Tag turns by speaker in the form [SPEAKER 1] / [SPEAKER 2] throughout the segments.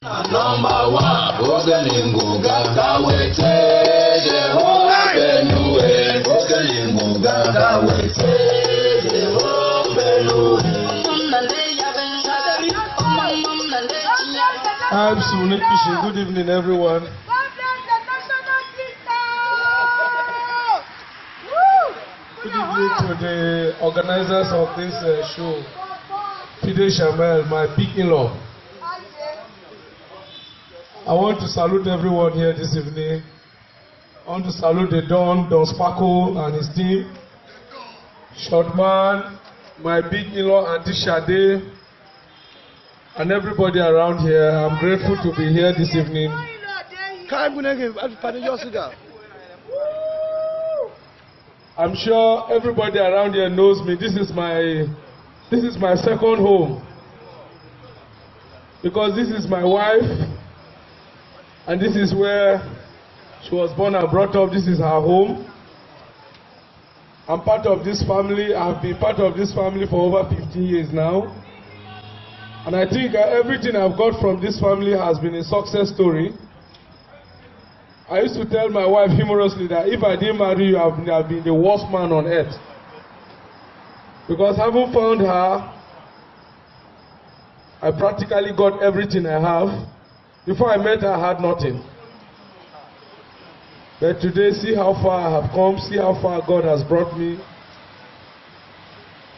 [SPEAKER 1] Number one, Ogalinguga, Kawete, Benue, Ogalinguga, Kawete, Benue.
[SPEAKER 2] I'm Sumune Kishi. Good evening, everyone. Good evening to the organizers of this show, Fide Shamel, my big in-law. I want to salute everyone here this evening. I want to salute the Don Sparkle and his team, Shortman, my big in-law Auntie Sade, and everybody around here. I'm grateful to be here this evening. I'm sure everybody around here knows me. This is my second home, because this is my wife, and this is where she was born and brought up. This is her home. I'm part of this family. I've been part of this family for over 15 years now. And I think everything I've got from this family has been a success story. I used to tell my wife humorously that if I didn't marry you, I've been the worst man on earth. Because having found her, I practically got everything I have. Before I met her, I had nothing. But today, see how far I have come, see how far God has brought me.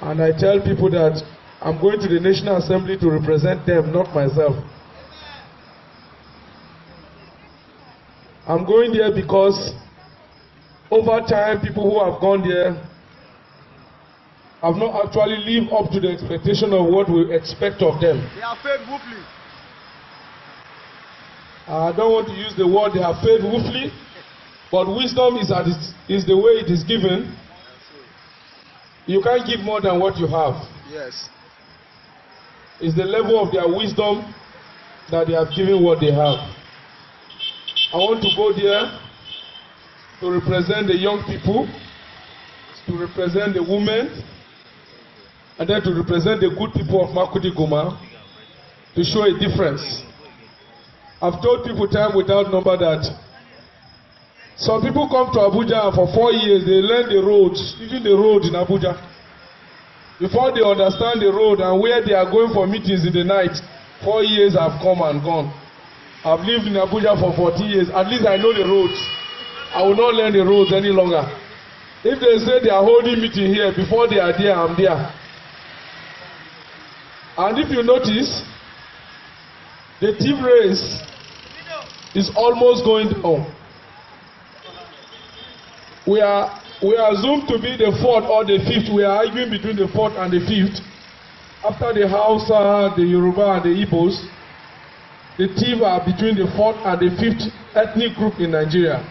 [SPEAKER 2] And I tell people that I'm going to the National Assembly to represent them, not myself. I'm going there because over time, people who have gone there have not actually lived up to the expectation of what we expect of them.
[SPEAKER 3] They are faith woefully.
[SPEAKER 2] I don't want to use the word they have faith woefully, but wisdom is the way it is given. You can't give more than what you have.
[SPEAKER 3] Yes.
[SPEAKER 2] It's the level of their wisdom that they have given what they have. I want to go there to represent the young people, to represent the women, and then to represent the good people of Makurdi Guma, to show a difference. I've told people time without number that some people come to Abuja and for 4 years they learn the roads, even the road in Abuja. Before they understand the road and where they are going for meetings in the night, 4 years have come and gone. I've lived in Abuja for 14 years. At least I know the roads. I will not learn the roads any longer. If they say they are holding meeting here, before they are there, I'm there. And if you notice, the thief race is almost going down. We are assumed to be the fourth or the fifth. We are arguing between the fourth and the fifth. After the Hausa, the Yoruba, and the Igbos, the thief are between the fourth and the fifth ethnic group in Nigeria.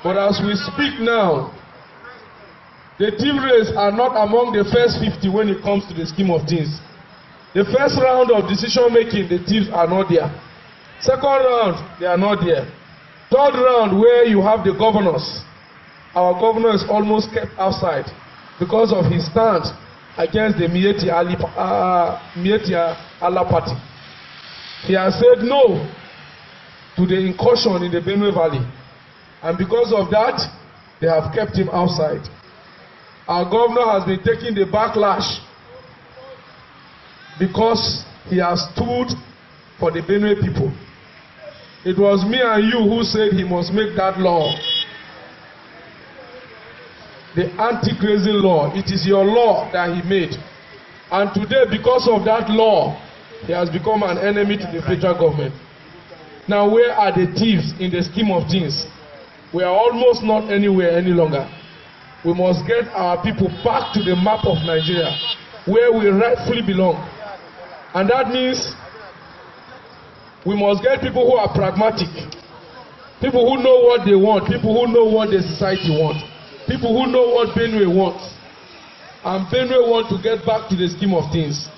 [SPEAKER 2] But as we speak now, the thief race are not among the first 50 when it comes to the scheme of things. The first round of decision making, the thieves are not there. Second round, they are not there. Third round, where you have the governors, our governor is almost kept outside because of his stance against the Mieti Allah party. He has said no to the incursion in the Benue Valley, and because of that, they have kept him outside. Our governor has been taking the backlash because he has stood for the Benue people. It was me and you who said he must make that law. The anti-grazing law. It is your law that he made. And today, because of that law, he has become an enemy to the federal government. Now, where are the thieves in the scheme of things? We are almost not anywhere any longer. We must get our people back to the map of Nigeria, where we rightfully belong. And that means we must get people who are pragmatic, people who know what they want, people who know what the society wants, people who know what Benue wants. And Benue want to get back to the scheme of things.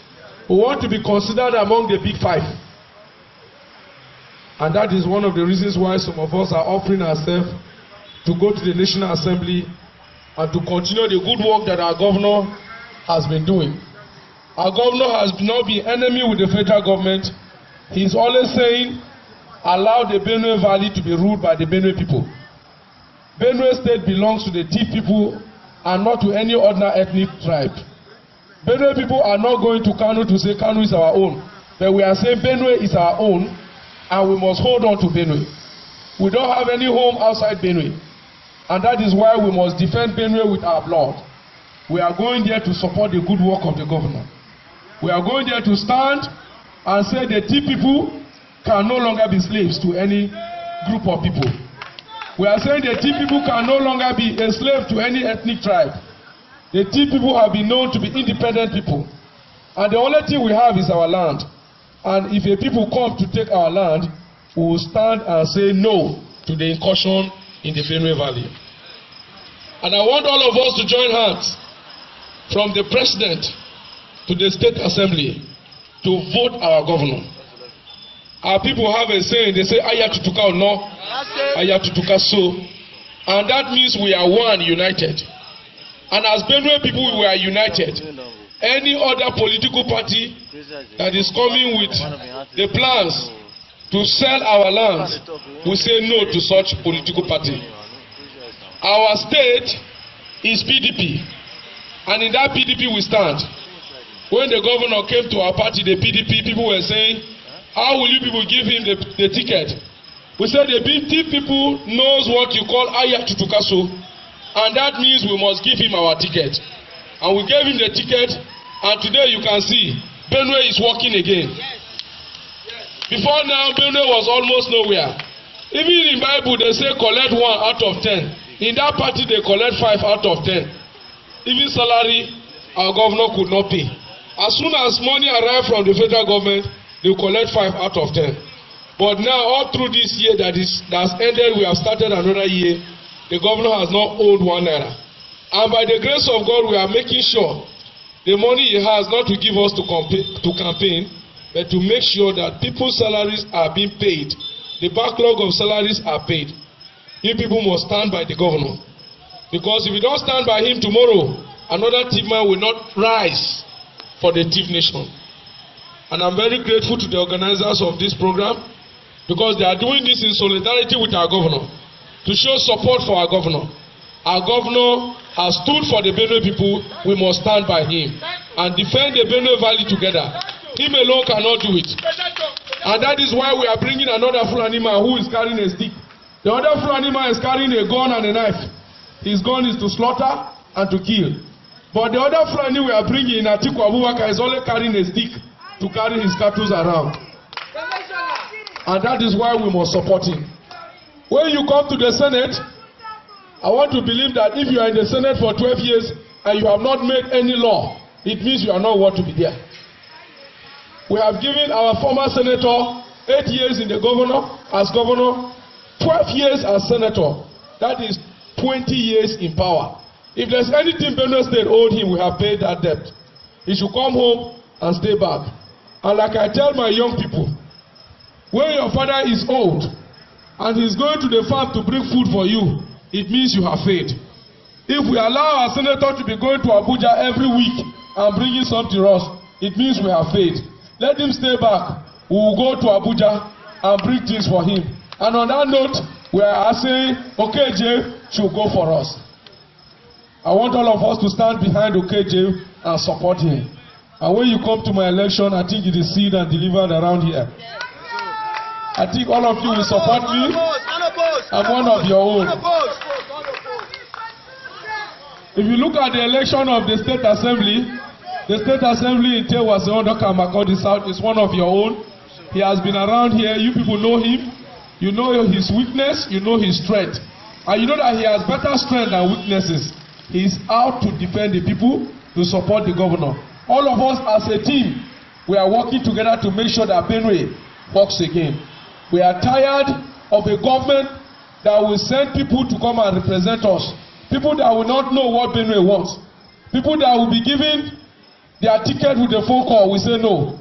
[SPEAKER 2] We want to be considered among the big five. And that is one of the reasons why some of us are offering ourselves to go to the National Assembly and to continue the good work that our governor has been doing. Our governor has not been enemy with the federal government. He's always saying, allow the Benue Valley to be ruled by the Benue people. Benue State belongs to the Tiv people and not to any other ethnic tribe. Benue people are not going to Kano to say Kano is our own, but we are saying Benue is our own and we must hold on to Benue. We don't have any home outside Benue, and that is why we must defend Benue with our blood. We are going there to support the good work of the governor. We are going there to stand and say the Tiv people can no longer be slaves to any group of people. We are saying the Tiv people can no longer be a slave to any ethnic tribe. The Tiv people have been known to be independent people. And the only thing we have is our land. And if a people come to take our land, we will stand and say no to the incursion in the Benue Valley. And I want all of us to join hands from the president to the state assembly to vote our governor. Our people have a saying, they say, Aya tutuka no, Aya tutuka so. And that means we are one, united. And as Benue people, we are united. Any other political party that is coming with the plans to sell our lands, we say no to such political party. Our state is PDP. And in that PDP we stand. When the governor came to our party, the PDP, people were saying, how will you people give him the ticket? We said the Tiv people knows what you call Aya Tutukaso, and that means we must give him our ticket. And we gave him the ticket, and today you can see Benue is working again. Before now, Benue was almost nowhere. Even in Bible, they say collect 1 out of 10. In that party, they collect 5 out of 10. Even salary, our governor could not pay. As soon as money arrived from the federal government, they collect 5 out of 10. But now, all through this year that's ended, we have started another year. The governor has not owed 1 naira. And by the grace of God, we are making sure the money he has not to give us to campaign, but to make sure that people's salaries are being paid. The backlog of salaries are paid. You people must stand by the governor. Because if you don't stand by him tomorrow, another Tiv man will not rise for the Tiv nation. And I'm very grateful to the organizers of this program because they are doing this in solidarity with our governor to show support for our governor. Our governor has stood for the Benue people. We must stand by him and defend the Benue Valley together. Him alone cannot do it. And that is why we are bringing another Fulani man who is carrying a stick. The other Fulani man is carrying a gun and a knife. His gun is to slaughter and to kill. But the other Fulani we are bringing, Atiku Abubakar, is only carrying a stick to carry his cattle around. And that is why we must support him. When you come to the Senate, I want to believe that if you are in the Senate for 12 years and you have not made any law, it means you are not worth to be there. We have given our former senator 8 years in the as governor, 12 years as senator. That is 20 years in power. If there's anything Benue State owed him, we have paid that debt. He should come home and stay back. And like I tell my young people, when your father is old and he's going to the farm to bring food for you, it means you have faith. If we allow our senator to be going to Abuja every week and bringing something to us, it means we have faith. Let him stay back. We will go to Abuja and bring things for him. And on that note, we are saying OKJ should go for us. I want all of us to stand behind OKJ and support him. And when you come to my election, I think it is seed and delivered around here. I think all of you will support me. I'm one of your own. If you look at the election of the State Assembly in Tewa Seondoka Makodi South is one of your own. He has been around here. You people know him. You know his weakness. You know his strength. And you know that he has better strength than weaknesses. He is out to defend the people, to support the governor. All of us as a team, we are working together to make sure that Benue works again. We are tired of a government that will send people to come and represent us. People that will not know what Benue wants. People that will be giving their ticket with a phone call, we say no.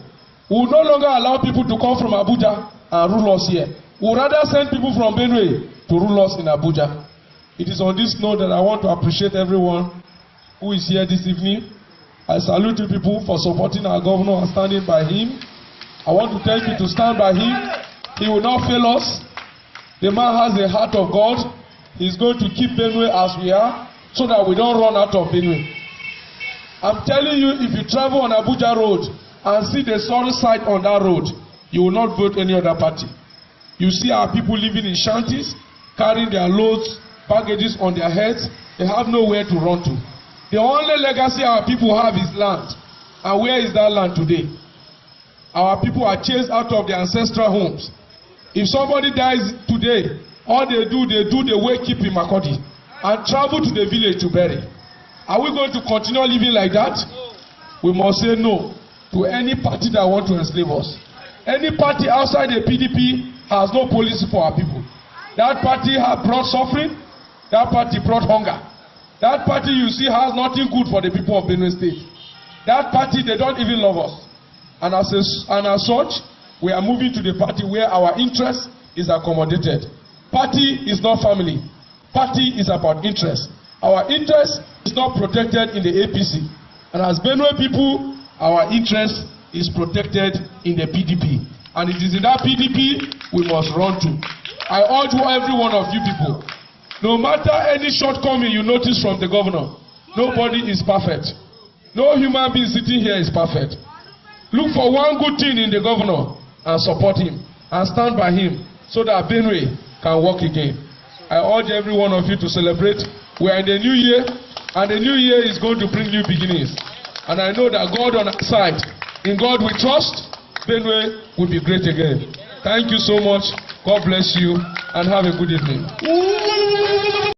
[SPEAKER 2] We will no longer allow people to come from Abuja and rule us here. We would rather send people from Benue to rule us in Abuja. It is on this note that I want to appreciate everyone who is here this evening. I salute you people for supporting our governor and standing by him. I want to tell you to stand by him. He will not fail us. The man has the heart of God. He's going to keep Benue as we are so that we don't run out of Benue. I'm telling you, if you travel on Abuja Road and see the sorry sight on that road, you will not vote any other party. You see our people living in shanties, carrying their loads, baggages on their heads. They have nowhere to run to. The only legacy our people have is land. And where is that land today? Our people are chased out of their ancestral homes. If somebody dies today, all they do the wake-keep in Makurdi and travel to the village to bury. Are we going to continue living like that? We must say no to any party that wants to enslave us. Any party outside the PDP has no policy for our people. That party has brought suffering. That party brought hunger. That party you see has nothing good for the people of Benue State. That party, they don't even love us. And as such, we are moving to the party where our interest is accommodated. Party is not family. Party is about interest. Our interest is not protected in the APC. And as Benue people, our interest is protected in the PDP. And it is in that PDP we must run to. I urge every one of you people, no matter any shortcoming you notice from the governor, nobody is perfect. No human being sitting here is perfect. Look for one good thing in the governor and support him and stand by him so that Benue can work again. I urge every one of you to celebrate. We are in the new year, and the new year is going to bring new beginnings. And I know that God on our side, in God we trust, Benue will be great again. Thank you so much. God bless you, and have a good evening.